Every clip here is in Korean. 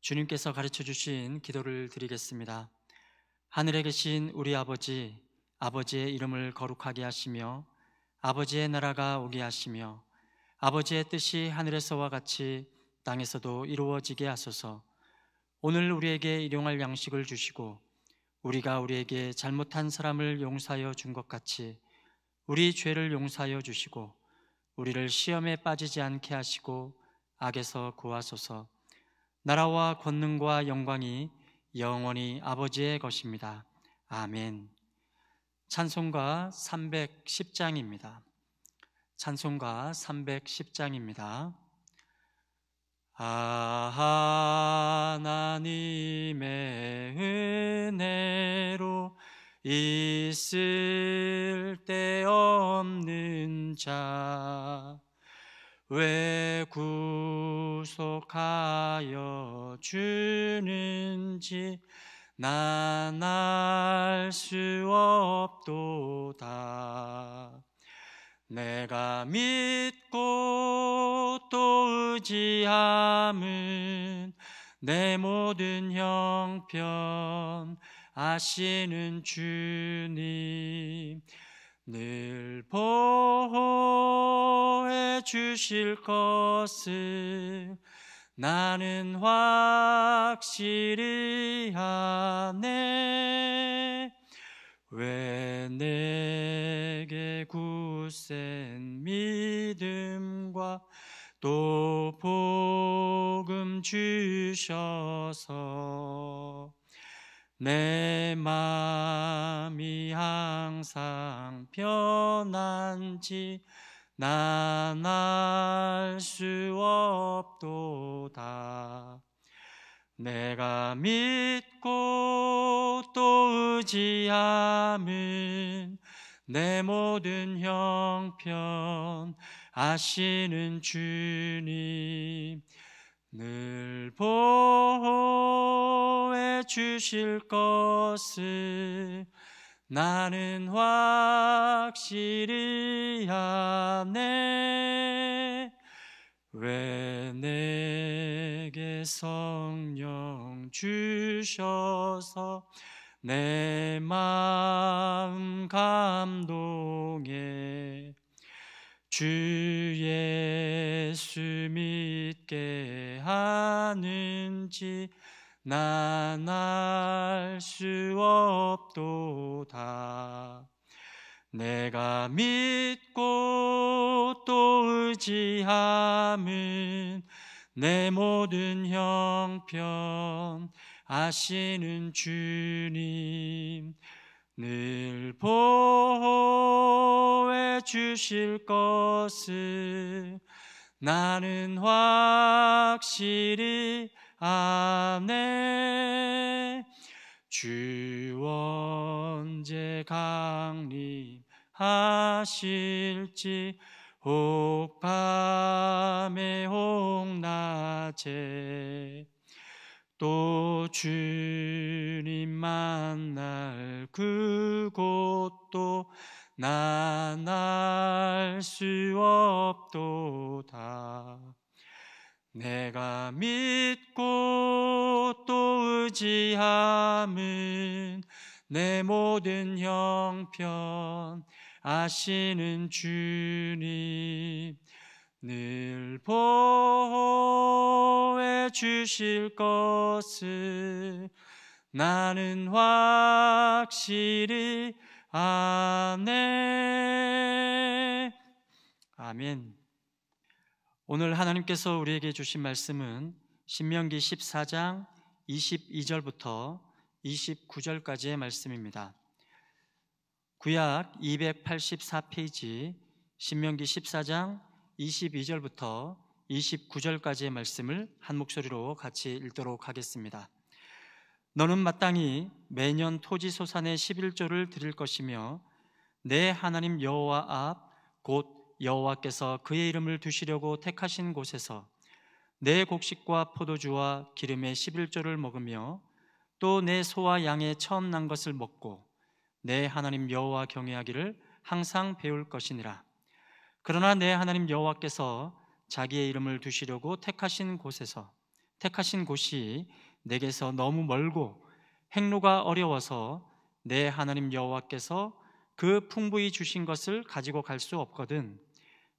주님께서 가르쳐 주신 기도를 드리겠습니다. 하늘에 계신 우리 아버지, 아버지의 이름을 거룩하게 하시며 아버지의 나라가 오게 하시며 아버지의 뜻이 하늘에서와 같이 땅에서도 이루어지게 하소서. 오늘 우리에게 일용할 양식을 주시고 우리가 우리에게 잘못한 사람을 용서하여 준 것 같이 우리 죄를 용서하여 주시고 우리를 시험에 빠지지 않게 하시고 악에서 구하소서. 나라와 권능과 영광이 영원히 아버지의 것입니다. 아멘. 찬송가 310장입니다. 찬송가 310장입니다. 하나님의 은혜로 있을 데 없는 자, 왜 구속하여 주는지 난 알 수 없도다. 내가 믿고 또 의지함은 내 모든 형편 아시는 주님, 늘 보호해 주실 것을 나는 확실히 아네. 왜 내게 굳센 믿음과 또 복음 주셔서 내 마음이 항상 편한지 난 알 수 없도다. 내가 믿고 또 의지함은 내 모든 형편 아시는 주님, 늘 보호해 주실 것을 나는 확실히 아네. 왜 내게 성령 주셔서 내 마음 감동해 주 예수 믿게 하는지 난 알 수 없도다. 내가 믿고 또 의지함은 내 모든 형편 아시는 주님, 늘 보호해 주실 것을 나는 확실히 아네. 주 언제 강림하실지 혹 밤에 혹 낮에 또 주님 만날 그곳도 난 알 수 없도다. 내가 믿고 또 의지함은 내 모든 형편 아시는 주님, 늘 보호해 주실 것을 나는 확실히 아네. 아멘. 오늘 하나님께서 우리에게 주신 말씀은 신명기 14장 22절부터 29절까지의 말씀입니다. 구약 284페이지 신명기 14장 22절부터 29절까지의 말씀을 한 목소리로 같이 읽도록 하겠습니다. 너는 마땅히 매년 토지 소산의 11조를 드릴 것이며 내 하나님 여호와 앞 곧 여호와께서 그의 이름을 두시려고 택하신 곳에서 내 곡식과 포도주와 기름의 11조를 먹으며 또 내 소와 양의 처음 난 것을 먹고 내 하나님 여호와 경외하기를 항상 배울 것이니라. 그러나 내 하나님 여호와께서 자기의 이름을 두시려고 택하신 곳에서 택하신 곳이 내게서 너무 멀고 행로가 어려워서 내 하나님 여호와께서 그 풍부히 주신 것을 가지고 갈 수 없거든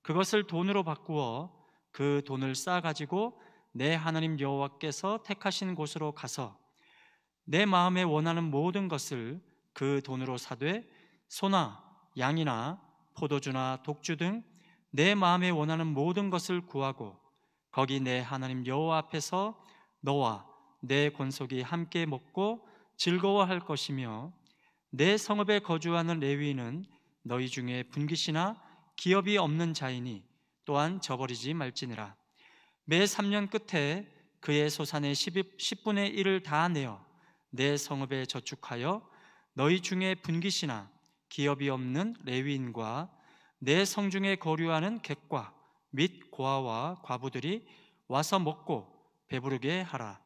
그것을 돈으로 바꾸어 그 돈을 쌓아가지고 내 하나님 여호와께서 택하신 곳으로 가서 내 마음에 원하는 모든 것을 그 돈으로 사되 소나 양이나 포도주나 독주 등 내 마음에 원하는 모든 것을 구하고 거기 내 하나님 여호와 앞에서 너와 내 권속이 함께 먹고 즐거워할 것이며 내 성읍에 거주하는 레위인은 너희 중에 분깃이나 기업이 없는 자이니 또한 저버리지 말지니라. 매 3년 끝에 그의 소산의 10분의 1을 다 내어 내 성읍에 저축하여 너희 중에 분깃이나 기업이 없는 레위인과 내 성중에 거류하는 객과 및 고아와 과부들이 와서 먹고 배부르게 하라.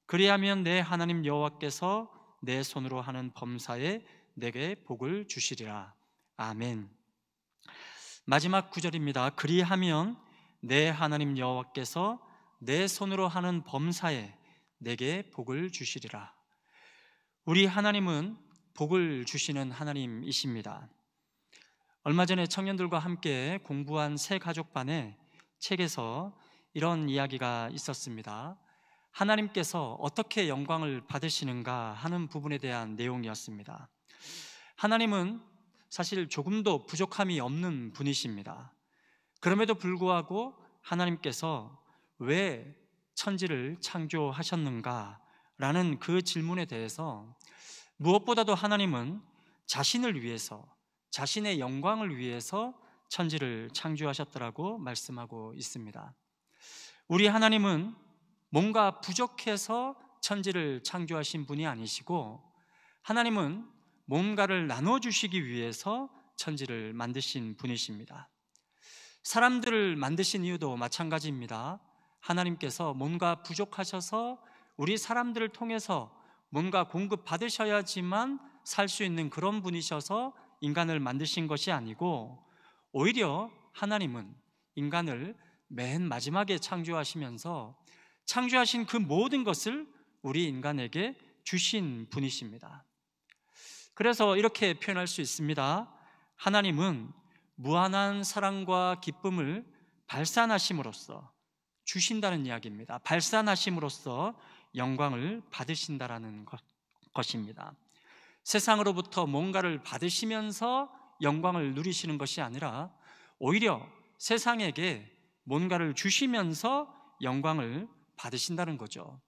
그리하면 내 하나님 여호와께서 내 손으로 하는 범사에 내게 복을 주시리라. 아멘. 마지막 구절입니다. 그리하면 내 하나님 여호와께서 내 손으로 하는 범사에 내게 복을 주시리라. 우리 하나님은 복을 주시는 하나님이십니다. 얼마 전에 청년들과 함께 공부한 새 가족반의 책에서 이런 이야기가 있었습니다. 하나님께서 어떻게 영광을 받으시는가 하는 부분에 대한 내용이었습니다. 하나님은 사실 조금도 부족함이 없는 분이십니다. 그럼에도 불구하고 하나님께서 왜 천지를 창조하셨는가 라는 그 질문에 대해서 무엇보다도 하나님은 자신을 위해서, 자신의 영광을 위해서 천지를 창조하셨다라고 말씀하고 있습니다. 우리 하나님은 뭔가 부족해서 천지를 창조하신 분이 아니시고 하나님은 뭔가를 나눠주시기 위해서 천지를 만드신 분이십니다. 사람들을 만드신 이유도 마찬가지입니다. 하나님께서 뭔가 부족하셔서 우리 사람들을 통해서 뭔가 공급받으셔야지만 살 수 있는 그런 분이셔서 인간을 만드신 것이 아니고 오히려 하나님은 인간을 맨 마지막에 창조하시면서 창조하신 그 모든 것을 우리 인간에게 주신 분이십니다. 그래서 이렇게 표현할 수 있습니다. 하나님은 무한한 사랑과 기쁨을 발산하심으로써 주신다는 이야기입니다. 발산하심으로써 영광을 받으신다라는 것입니다. 세상으로부터 뭔가를 받으시면서 영광을 누리시는 것이 아니라 오히려 세상에게 뭔가를 주시면서 영광을 받으신다는 거죠.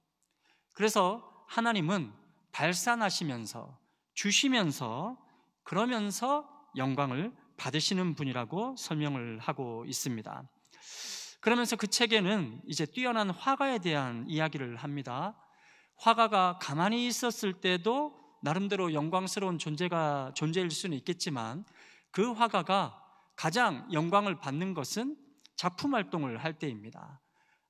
그래서 하나님은 발산하시면서 주시면서 그러면서 영광을 받으시는 분이라고 설명을 하고 있습니다. 그러면서 그 책에는 이제 뛰어난 화가에 대한 이야기를 합니다. 화가가 가만히 있었을 때도 나름대로 영광스러운 존재일 수는 있겠지만 그 화가가 가장 영광을 받는 것은 작품 활동을 할 때입니다.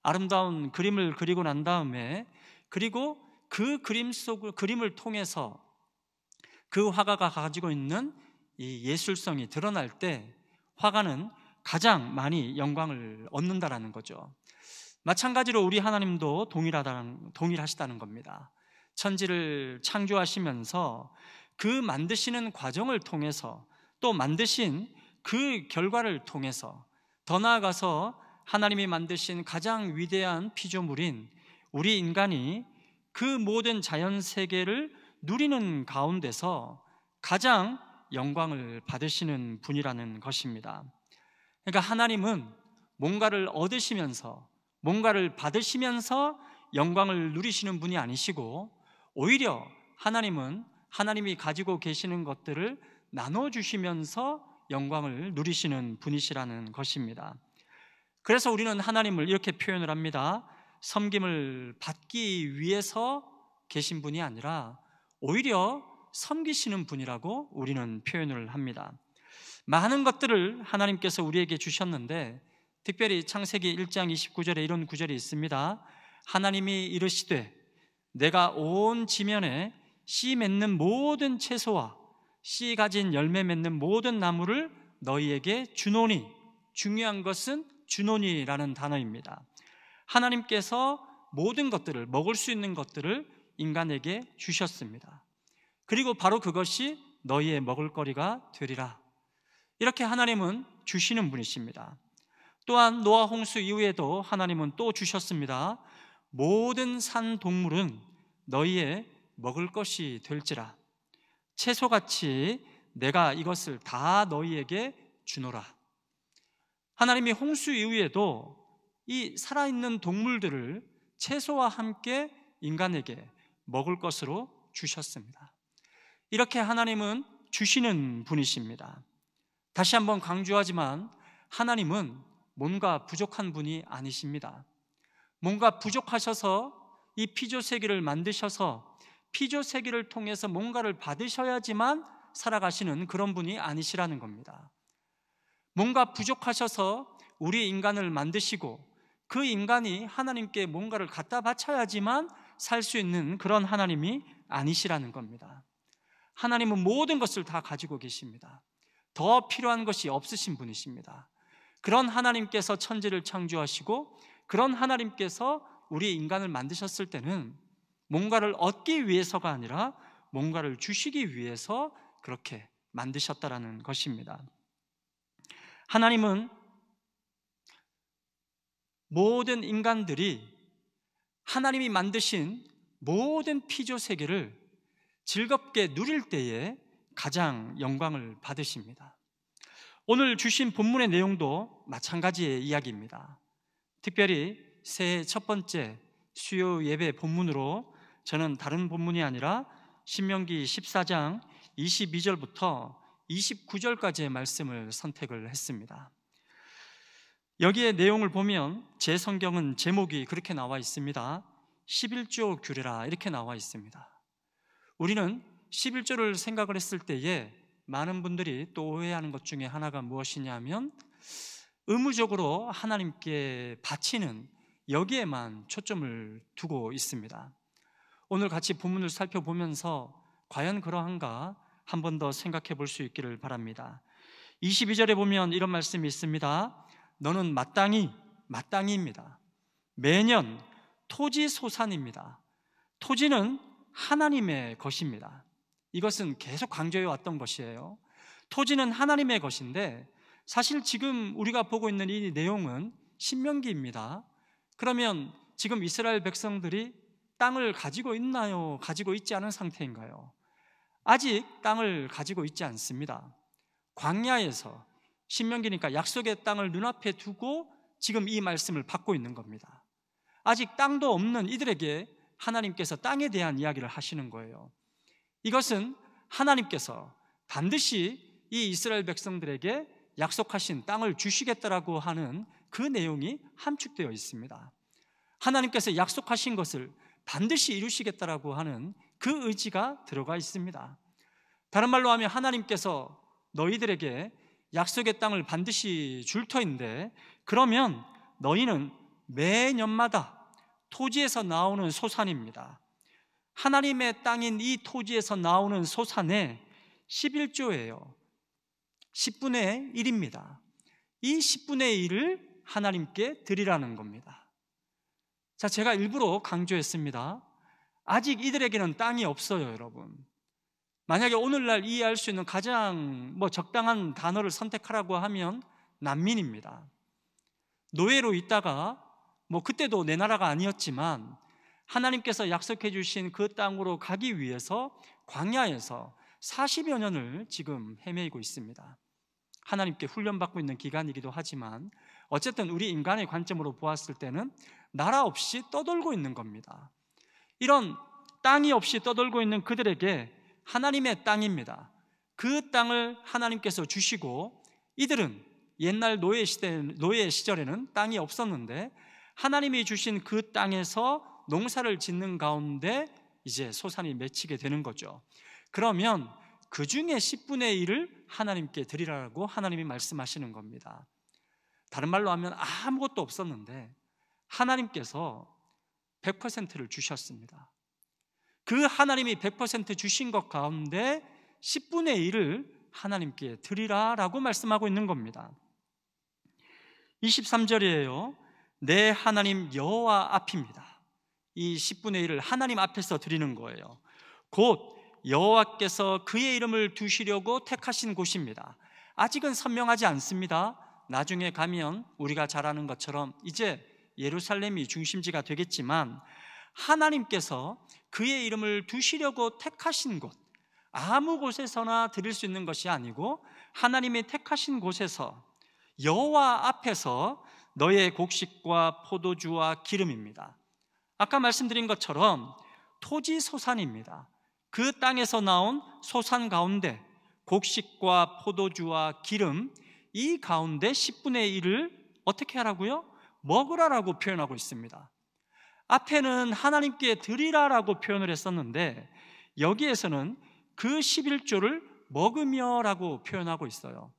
아름다운 그림을 그리고 난 다음에 그리고 그 그림을 통해서 그 화가가 가지고 있는 이 예술성이 드러날 때 화가는 가장 많이 영광을 얻는다라는 거죠. 마찬가지로 우리 하나님도 동일하시다는 겁니다. 천지를 창조하시면서 그 만드시는 과정을 통해서 또 만드신 그 결과를 통해서 더 나아가서 하나님이 만드신 가장 위대한 피조물인 우리 인간이 그 모든 자연 세계를 누리는 가운데서 가장 영광을 받으시는 분이라는 것입니다. 그러니까 하나님은 뭔가를 얻으시면서 뭔가를 받으시면서 영광을 누리시는 분이 아니시고 오히려 하나님은 하나님이 가지고 계시는 것들을 나눠주시면서 영광을 누리시는 분이시라는 것입니다. 그래서 우리는 하나님을 이렇게 표현을 합니다. 섬김을 받기 위해서 계신 분이 아니라 오히려 섬기시는 분이라고 우리는 표현을 합니다. 많은 것들을 하나님께서 우리에게 주셨는데 특별히 창세기 1장 29절에 이런 구절이 있습니다. 하나님이 이르시되 내가 온 지면에 씨 맺는 모든 채소와 씨 가진 열매 맺는 모든 나무를 너희에게 주노니, 중요한 것은 주노니라는 단어입니다. 하나님께서 모든 것들을, 먹을 수 있는 것들을 인간에게 주셨습니다. 그리고 바로 그것이 너희의 먹을거리가 되리라. 이렇게 하나님은 주시는 분이십니다. 또한 노아 홍수 이후에도 하나님은 또 주셨습니다. 모든 산 동물은 너희의 먹을 것이 될지라. 채소같이 내가 이것을 다 너희에게 주노라. 하나님이 홍수 이후에도 이 살아있는 동물들을 채소와 함께 인간에게 먹을 것으로 주셨습니다. 이렇게 하나님은 주시는 분이십니다. 다시 한번 강조하지만 하나님은 뭔가 부족한 분이 아니십니다. 뭔가 부족하셔서 이 피조세계를 만드셔서 피조세계를 통해서 뭔가를 받으셔야지만 살아가시는 그런 분이 아니시라는 겁니다. 뭔가 부족하셔서 우리 인간을 만드시고 그 인간이 하나님께 뭔가를 갖다 바쳐야지만 살 수 있는 그런 하나님이 아니시라는 겁니다. 하나님은 모든 것을 다 가지고 계십니다. 더 필요한 것이 없으신 분이십니다. 그런 하나님께서 천지를 창조하시고 그런 하나님께서 우리 인간을 만드셨을 때는 뭔가를 얻기 위해서가 아니라 뭔가를 주시기 위해서 그렇게 만드셨다라는 것입니다. 하나님은 모든 인간들이 하나님이 만드신 모든 피조세계를 즐겁게 누릴 때에 가장 영광을 받으십니다. 오늘 주신 본문의 내용도 마찬가지의 이야기입니다. 특별히 새해 첫 번째 수요 예배 본문으로 저는 다른 본문이 아니라 신명기 14장 22절부터 29절까지의 말씀을 선택을 했습니다. 여기에 내용을 보면 제 성경은 제목이 그렇게 나와 있습니다. 11조 규례라 이렇게 나와 있습니다. 우리는 11조를 생각을 했을 때에 많은 분들이 또 오해하는 것 중에 하나가 무엇이냐면 의무적으로 하나님께 바치는 여기에만 초점을 두고 있습니다. 오늘 같이 본문을 살펴보면서 과연 그러한가 한 번 더 생각해 볼 수 있기를 바랍니다. 22절에 보면 이런 말씀이 있습니다. 너는 마땅히입니다. 매년 토지소산입니다. 토지는 하나님의 것입니다. 이것은 계속 강조해 왔던 것이에요. 토지는 하나님의 것인데 사실 지금 우리가 보고 있는 이 내용은 신명기입니다. 그러면 지금 이스라엘 백성들이 땅을 가지고 있나요? 가지고 있지 않은 상태인가요? 아직 땅을 가지고 있지 않습니다. 광야에서 신명기니까 약속의 땅을 눈앞에 두고 지금 이 말씀을 받고 있는 겁니다. 아직 땅도 없는 이들에게 하나님께서 땅에 대한 이야기를 하시는 거예요. 이것은 하나님께서 반드시 이 이스라엘 백성들에게 약속하신 땅을 주시겠다라고 하는 그 내용이 함축되어 있습니다. 하나님께서 약속하신 것을 반드시 이루시겠다라고 하는 그 의지가 들어가 있습니다. 다른 말로 하면 하나님께서 너희들에게 약속의 땅을 반드시 줄 터인데 그러면 너희는 매년마다 토지에서 나오는 소산입니다. 하나님의 땅인 이 토지에서 나오는 소산의 11조예요. 10분의 1입니다. 이 10분의 1을 하나님께 드리라는 겁니다. 자, 제가 일부러 강조했습니다. 아직 이들에게는 땅이 없어요, 여러분. 만약에 오늘날 이해할 수 있는 가장 적당한 단어를 선택하라고 하면 난민입니다. 노예로 있다가 그때도 내 나라가 아니었지만 하나님께서 약속해 주신 그 땅으로 가기 위해서 광야에서 40여 년을 지금 헤매고 있습니다. 하나님께 훈련받고 있는 기간이기도 하지만 어쨌든 우리 인간의 관점으로 보았을 때는 나라 없이 떠돌고 있는 겁니다. 이런 땅이 없이 떠돌고 있는 그들에게 하나님의 땅입니다. 그 땅을 하나님께서 주시고 이들은 옛날 노예 시절에는 땅이 없었는데 하나님이 주신 그 땅에서 농사를 짓는 가운데 이제 소산이 맺히게 되는 거죠. 그러면 그 중에 10분의 1을 하나님께 드리라고 하나님이 말씀하시는 겁니다. 다른 말로 하면 아무것도 없었는데 하나님께서 100%를 주셨습니다. 그 하나님이 100% 주신 것 가운데 10분의 1을 하나님께 드리라라고 말씀하고 있는 겁니다. 23절이에요. 내 하나님 여호와 앞입니다. 이 10분의 1을 하나님 앞에서 드리는 거예요. 곧 여호와께서 그의 이름을 두시려고 택하신 곳입니다. 아직은 선명하지 않습니다. 나중에 가면 우리가 잘 아는 것처럼 이제 예루살렘이 중심지가 되겠지만, 하나님께서 그의 이름을 두시려고 택하신 곳, 아무 곳에서나 드릴 수 있는 것이 아니고 하나님이 택하신 곳에서 여호와 앞에서 너의 곡식과 포도주와 기름입니다. 아까 말씀드린 것처럼 토지 소산입니다. 그 땅에서 나온 소산 가운데 곡식과 포도주와 기름, 이 가운데 10분의 1을 어떻게 하라고요? 먹으라라고 표현하고 있습니다. 앞에는 하나님께 드리라라고 표현을 했었는데 여기에서는 그 11조를 먹으며라고 표현하고 있어요.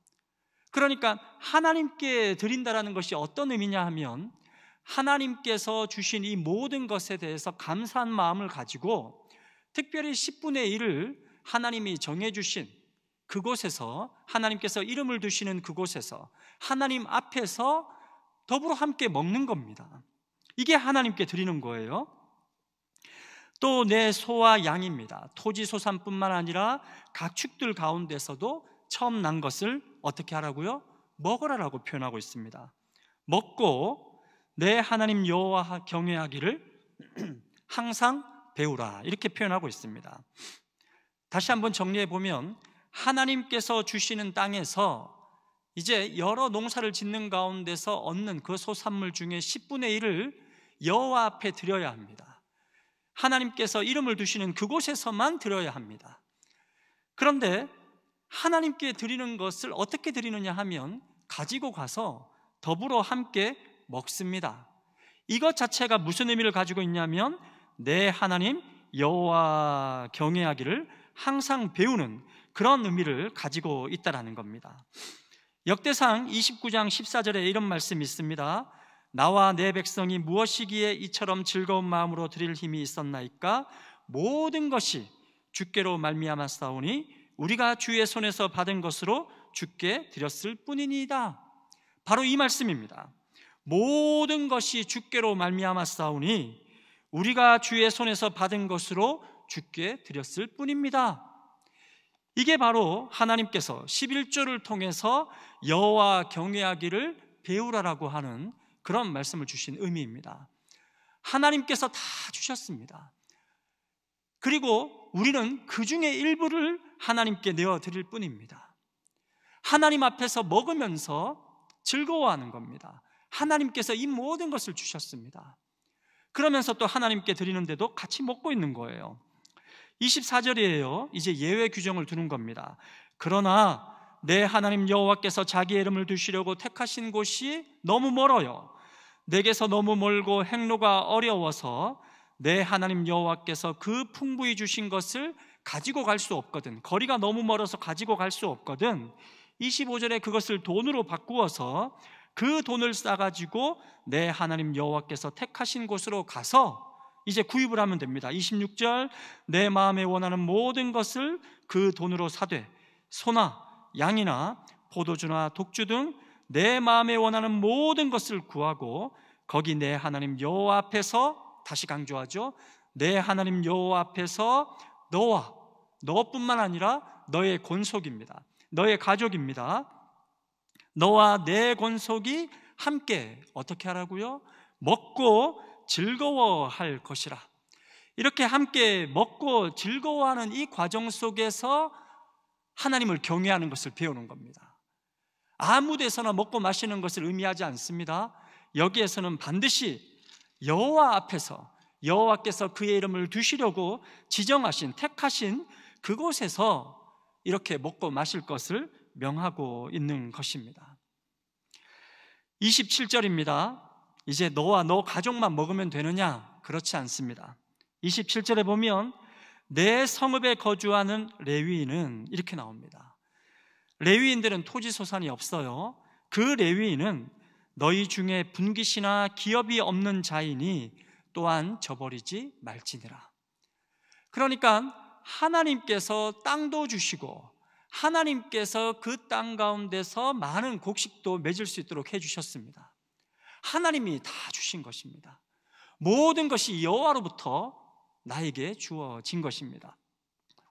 그러니까 하나님께 드린다라는 것이 어떤 의미냐 하면, 하나님께서 주신 이 모든 것에 대해서 감사한 마음을 가지고 특별히 10분의 1을 하나님이 정해주신 그곳에서, 하나님께서 이름을 두시는 그곳에서 하나님 앞에서 더불어 함께 먹는 겁니다. 이게 하나님께 드리는 거예요. 또 내 소와 양입니다. 토지 소산뿐만 아니라 가축들 가운데서도 처음 난 것을 어떻게 하라고요? 먹으라라고 표현하고 있습니다. 먹고 내 하나님 여호와 경외하기를 항상 배우라, 이렇게 표현하고 있습니다. 다시 한번 정리해 보면, 하나님께서 주시는 땅에서 이제 여러 농사를 짓는 가운데서 얻는 그 소산물 중에 10분의 1을 여호와 앞에 드려야 합니다. 하나님께서 이름을 두시는 그곳에서만 드려야 합니다. 그런데 하나님께 드리는 것을 어떻게 드리느냐 하면, 가지고 가서 더불어 함께 먹습니다. 이것 자체가 무슨 의미를 가지고 있냐면, 내 하나님 여호와 경외하기를 항상 배우는 그런 의미를 가지고 있다라는 겁니다. 역대상 29장 14절에 이런 말씀이 있습니다. 나와 내 백성이 무엇이기에 이처럼 즐거운 마음으로 드릴 힘이 있었나이까? 모든 것이 주께로 말미암았사오니 우리가 주의 손에서 받은 것으로 주께 드렸을 뿐이니이다. 바로 이 말씀입니다. 모든 것이 주께로 말미암았사오니 우리가 주의 손에서 받은 것으로 주께 드렸을 뿐입니다. 이게 바로 하나님께서 11조를 통해서 여호와 경외하기를 배우라라고 하는 그런 말씀을 주신 의미입니다. 하나님께서 다 주셨습니다. 그리고 우리는 그 중에 일부를 하나님께 내어드릴 뿐입니다. 하나님 앞에서 먹으면서 즐거워하는 겁니다. 하나님께서 이 모든 것을 주셨습니다. 그러면서 또 하나님께 드리는데도 같이 먹고 있는 거예요. 24절이에요. 이제 예외 규정을 두는 겁니다. 그러나 내 하나님 여호와께서 자기의 이름을 두시려고 택하신 곳이 너무 멀어요. 내게서 너무 멀고 행로가 어려워서 내 하나님 여호와께서 그 풍부히 주신 것을 가지고 갈 수 없거든. 거리가 너무 멀어서 가지고 갈 수 없거든. 25절에 그것을 돈으로 바꾸어서 그 돈을 싸가지고 내 하나님 여호와께서 택하신 곳으로 가서 이제 구입을 하면 됩니다. 26절, 내 마음에 원하는 모든 것을 그 돈으로 사되 소나 양이나 포도주나 독주 등 내 마음에 원하는 모든 것을 구하고 거기 내 하나님 여호와 앞에서, 다시 강조하죠, 내 하나님 여호와 앞에서 너와 너뿐만 아니라 너의 권속입니다. 너의 가족입니다. 너와 내 권속이 함께 어떻게 하라고요? 먹고 즐거워할 것이라. 이렇게 함께 먹고 즐거워하는 이 과정 속에서 하나님을 경외하는 것을 배우는 겁니다. 아무 데서나 먹고 마시는 것을 의미하지 않습니다. 여기에서는 반드시 여호와 앞에서, 여호와께서 그의 이름을 두시려고 지정하신, 택하신 그곳에서 이렇게 먹고 마실 것을 명하고 있는 것입니다. 27절입니다. 이제 너와 너 가족만 먹으면 되느냐? 그렇지 않습니다. 27절에 보면 내 성읍에 거주하는 레위인은, 이렇게 나옵니다. 레위인들은 토지 소산이 없어요. 그 레위인은 너희 중에 분깃이나 기업이 없는 자이니 또한 저버리지 말지니라. 그러니까 하나님께서 땅도 주시고 하나님께서 그 땅 가운데서 많은 곡식도 맺을 수 있도록 해주셨습니다. 하나님이 다 주신 것입니다. 모든 것이 여호와로부터 나에게 주어진 것입니다.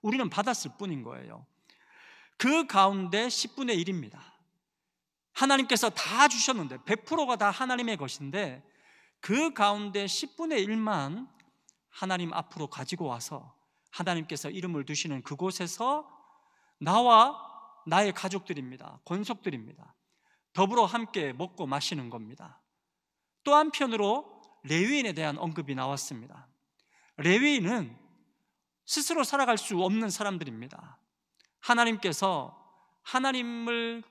우리는 받았을 뿐인 거예요. 그 가운데 10분의 1입니다. 하나님께서 다 주셨는데 100%가 다 하나님의 것인데 그 가운데 10분의 1만 하나님 앞으로 가지고 와서 하나님께서 이름을 두시는 그곳에서 나와 나의 가족들입니다. 권속들입니다. 더불어 함께 먹고 마시는 겁니다. 또 한편으로 레위인에 대한 언급이 나왔습니다. 레위인은 스스로 살아갈 수 없는 사람들입니다. 하나님께서 하나님을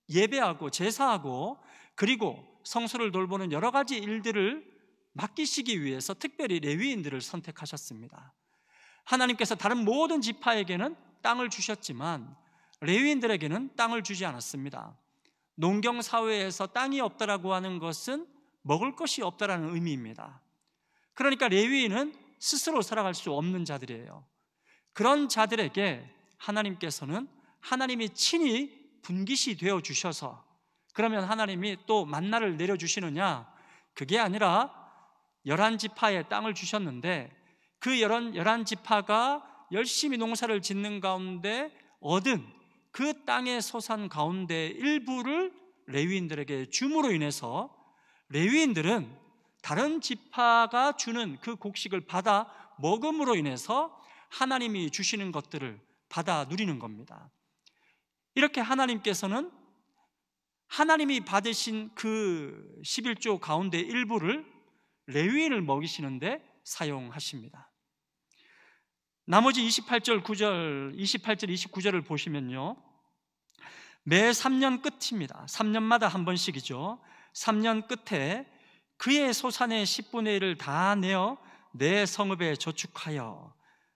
예배하고 제사하고 그리고 성소를 돌보는 여러 가지 일들을 맡기시기 위해서 특별히 레위인들을 선택하셨습니다. 하나님께서 다른 모든 지파에게는 땅을 주셨지만 레위인들에게는 땅을 주지 않았습니다. 농경사회에서 땅이 없다라고 하는 것은 먹을 것이 없다라는 의미입니다. 그러니까 레위인은 스스로 살아갈 수 없는 자들이에요. 그런 자들에게 하나님께서는 하나님이 친히 분깃이 되어 주셔서, 그러면 하나님이 또 만나를 내려주시느냐? 그게 아니라 11지파의 땅을 주셨는데 그 11지파가 열심히 농사를 짓는 가운데 얻은 그 땅의 소산 가운데 일부를 레위인들에게 줌으로 인해서 레위인들은 다른 지파가 주는 그 곡식을 받아 먹음으로 인해서 하나님이 주시는 것들을 받아 누리는 겁니다. 이렇게 하나님께서는 하나님이 받으신 그 11조 가운데 일부를 레위인을 먹이시는데 사용하십니다. 나머지 28절, 29절을 보시면요, 매 3년 끝입니다. 3년마다 한 번씩이죠. 3년 끝에 그의 소산의 10분의 1을 다 내어 내 성읍에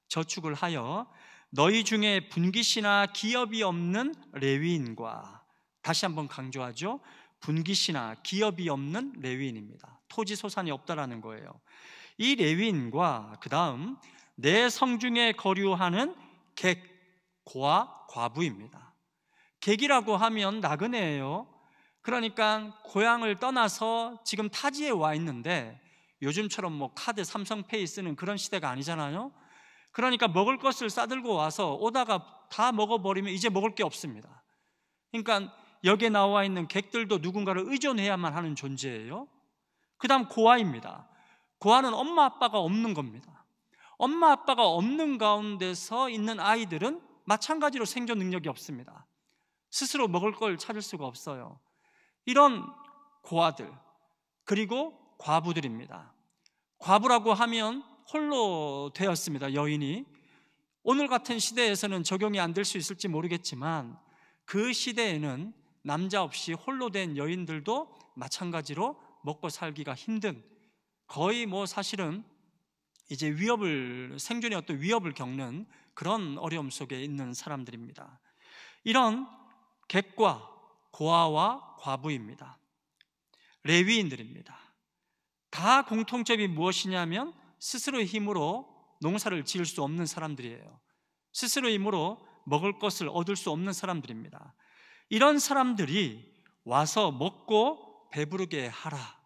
저축을 하여 너희 중에 분깃이나 기업이 없는 레위인과, 다시 한번 강조하죠, 분깃이나 기업이 없는 레위인입니다. 토지 소산이 없다라는 거예요. 이 레위인과 그 다음 내 성중에 거류하는 객, 고아, 과부입니다. 객이라고 하면 나그네예요. 그러니까 고향을 떠나서 지금 타지에 와 있는데 요즘처럼 뭐 카드, 삼성페이 쓰는 그런 시대가 아니잖아요. 그러니까 먹을 것을 싸들고 와서 오다가 다 먹어버리면 이제 먹을 게 없습니다. 그러니까 여기에 나와 있는 객들도 누군가를 의존해야만 하는 존재예요. 그 다음 고아입니다. 고아는 엄마 아빠가 없는 겁니다. 엄마 아빠가 없는 가운데서 있는 아이들은 마찬가지로 생존 능력이 없습니다. 스스로 먹을 걸 찾을 수가 없어요. 이런 고아들, 그리고 과부들입니다. 과부라고 하면 홀로 되었습니다. 여인이 오늘 같은 시대에서는 적용이 안 될 수 있을지 모르겠지만 그 시대에는 남자 없이 홀로 된 여인들도 마찬가지로 먹고 살기가 힘든, 거의 뭐 사실은 이제 생존의 어떤 위협을 겪는 그런 어려움 속에 있는 사람들입니다. 이런 객과 고아와 과부입니다. 레위인들입니다. 다 공통점이 무엇이냐면 스스로의 힘으로 농사를 지을 수 없는 사람들이에요. 스스로의 힘으로 먹을 것을 얻을 수 없는 사람들입니다. 이런 사람들이 와서 먹고 배부르게 하라,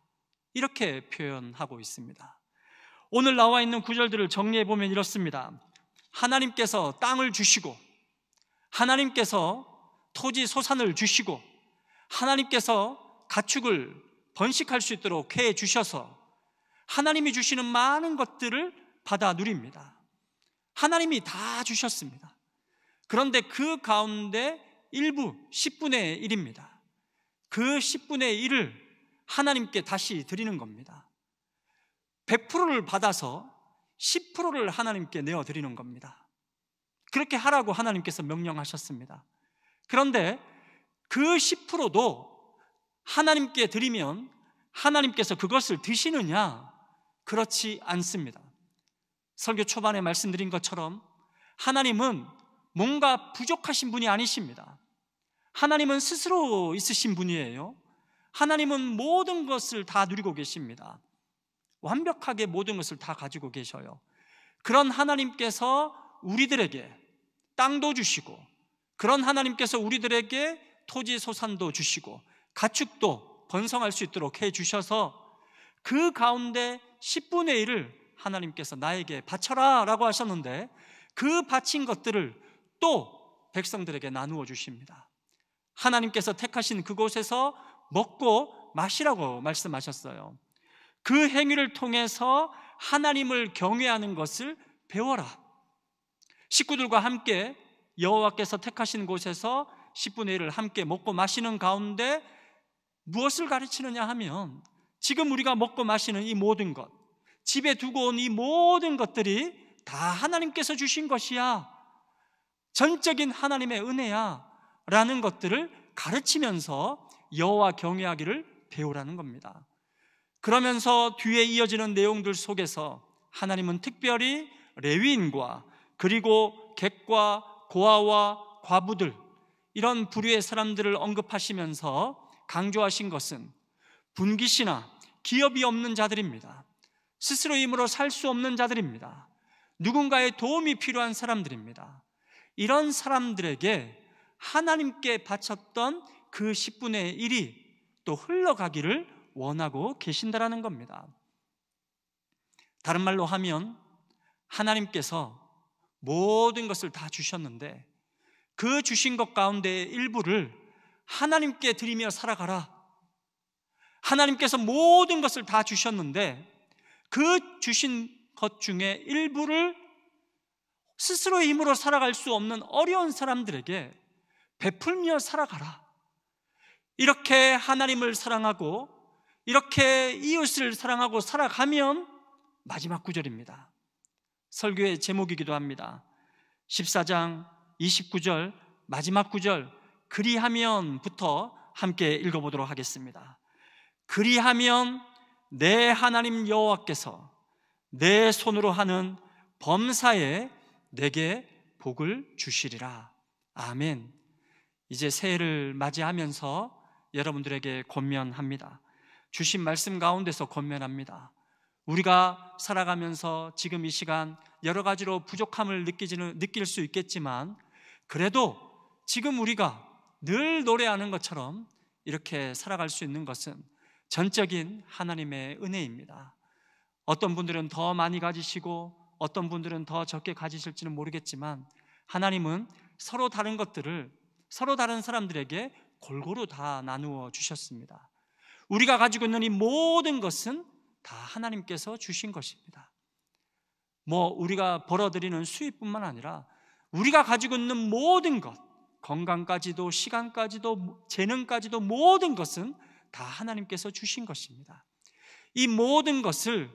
이렇게 표현하고 있습니다. 오늘 나와 있는 구절들을 정리해 보면 이렇습니다. 하나님께서 땅을 주시고, 하나님께서 토지 소산을 주시고, 하나님께서 가축을 번식할 수 있도록 해 주셔서 하나님이 주시는 많은 것들을 받아 누립니다. 하나님이 다 주셨습니다. 그런데 그 가운데 일부 10분의 1입니다. 그 10분의 1을 하나님께 다시 드리는 겁니다. 100%를 받아서 10%를 하나님께 내어드리는 겁니다. 그렇게 하라고 하나님께서 명령하셨습니다. 그런데 그 10%도 하나님께 드리면 하나님께서 그것을 드시느냐? 그렇지 않습니다. 설교 초반에 말씀드린 것처럼 하나님은 뭔가 부족하신 분이 아니십니다. 하나님은 스스로 있으신 분이에요. 하나님은 모든 것을 다 누리고 계십니다. 완벽하게 모든 것을 다 가지고 계셔요. 그런 하나님께서 우리들에게 땅도 주시고, 그런 하나님께서 우리들에게 토지 소산도 주시고 가축도 번성할 수 있도록 해 주셔서 그 가운데 10분의 1을 하나님께서 나에게 바쳐라 라고 하셨는데, 그 바친 것들을 또 백성들에게 나누어 주십니다. 하나님께서 택하신 그곳에서 먹고 마시라고 말씀하셨어요. 그 행위를 통해서 하나님을 경외하는 것을 배워라. 식구들과 함께 여호와께서 택하신 곳에서 10분의 1을 함께 먹고 마시는 가운데 무엇을 가르치느냐 하면, 지금 우리가 먹고 마시는 이 모든 것, 집에 두고 온 이 모든 것들이 다 하나님께서 주신 것이야, 전적인 하나님의 은혜야 라는 것들을 가르치면서 여호와 경외하기를 배우라는 겁니다. 그러면서 뒤에 이어지는 내용들 속에서 하나님은 특별히 레위인과 그리고 객과 고아와 과부들, 이런 부류의 사람들을 언급하시면서 강조하신 것은 분깃이나 기업이 없는 자들입니다. 스스로 힘으로 살 수 없는 자들입니다. 누군가의 도움이 필요한 사람들입니다. 이런 사람들에게 하나님께 바쳤던 그 10분의 1이 또 흘러가기를 원하고 계신다라는 겁니다. 다른 말로 하면 하나님께서 모든 것을 다 주셨는데 그 주신 것 가운데 일부를 하나님께 드리며 살아가라. 하나님께서 모든 것을 다 주셨는데 그 주신 것 중에 일부를 스스로의 힘으로 살아갈 수 없는 어려운 사람들에게 베풀며 살아가라. 이렇게 하나님을 사랑하고 이렇게 이웃을 사랑하고 살아가면, 마지막 구절입니다. 설교의 제목이기도 합니다. 14장 29절 마지막 구절, 그리하면부터 함께 읽어보도록 하겠습니다. 그리하면 내 하나님 여호와께서 내 손으로 하는 범사에 내게 복을 주시리라. 아멘. 이제 새해를 맞이하면서 여러분들에게 권면합니다. 주신 말씀 가운데서 권면합니다. 우리가 살아가면서 지금 이 시간 여러 가지로 부족함을 느낄 수 있겠지만, 그래도 지금 우리가 늘 노래하는 것처럼 이렇게 살아갈 수 있는 것은 전적인 하나님의 은혜입니다. 어떤 분들은 더 많이 가지시고 어떤 분들은 더 적게 가지실지는 모르겠지만, 하나님은 서로 다른 것들을 서로 다른 사람들에게 골고루 다 나누어 주셨습니다. 우리가 가지고 있는 이 모든 것은 다 하나님께서 주신 것입니다. 우리가 벌어들이는 수입뿐만 아니라 우리가 가지고 있는 모든 것, 건강까지도 시간까지도 재능까지도 모든 것은 다 하나님께서 주신 것입니다. 이 모든 것을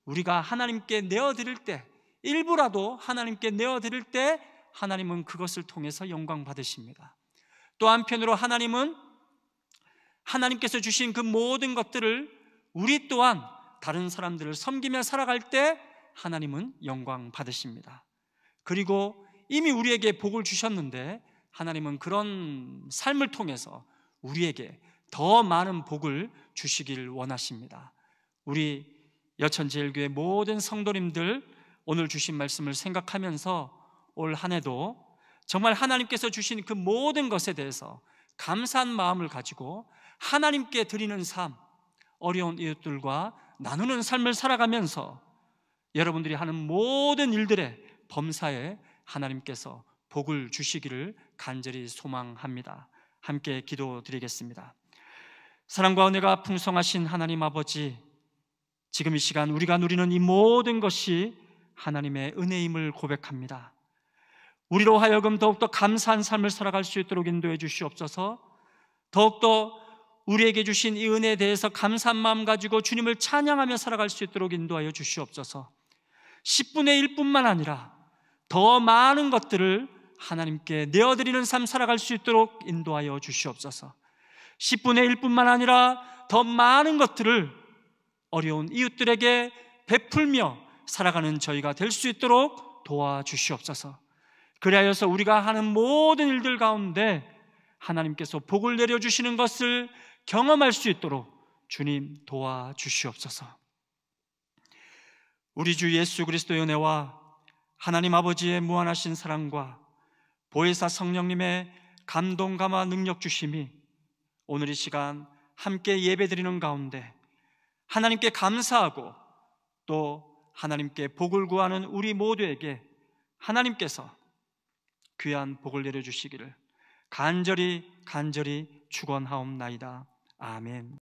우리가 하나님께 내어드릴 때, 일부라도 하나님께 내어드릴 때 하나님은 그것을 통해서 영광 받으십니다. 또 한편으로 하나님은 하나님께서 주신 그 모든 것들을 우리 또한 다른 사람들을 섬기며 살아갈 때 하나님은 영광 받으십니다. 그리고 이미 우리에게 복을 주셨는데 하나님은 그런 삶을 통해서 우리에게 더 많은 복을 주시길 원하십니다. 우리 여천제일교회 모든 성도님들, 오늘 주신 말씀을 생각하면서 올 한 해도 정말 하나님께서 주신 그 모든 것에 대해서 감사한 마음을 가지고 하나님께 드리는 삶, 어려운 이웃들과 나누는 삶을 살아가면서 여러분들이 하는 모든 일들의 범사에 하나님께서 복을 주시기를 간절히 소망합니다. 함께 기도드리겠습니다. 사랑과 은혜가 풍성하신 하나님 아버지, 지금 이 시간 우리가 누리는 이 모든 것이 하나님의 은혜임을 고백합니다. 우리로 하여금 더욱더 감사한 삶을 살아갈 수 있도록 인도해 주시옵소서. 더욱더 우리에게 주신 이 은혜에 대해서 감사한 마음 가지고 주님을 찬양하며 살아갈 수 있도록 인도하여 주시옵소서. 10분의 1뿐만 아니라 더 많은 것들을 하나님께 내어드리는 삶 살아갈 수 있도록 인도하여 주시옵소서. 10분의 1뿐만 아니라 더 많은 것들을 어려운 이웃들에게 베풀며 살아가는 저희가 될 수 있도록 도와주시옵소서. 그리하여서 우리가 하는 모든 일들 가운데 하나님께서 복을 내려주시는 것을 경험할 수 있도록 주님 도와주시옵소서. 우리 주 예수 그리스도의 은혜와 하나님 아버지의 무한하신 사랑과 보혜사 성령님의 감동 감화 능력 주심이 오늘 이 시간 함께 예배드리는 가운데 하나님께 감사하고 또 하나님께 복을 구하는 우리 모두에게 하나님께서 귀한 복을 내려주시기를 간절히 축원하옵나이다. 아멘.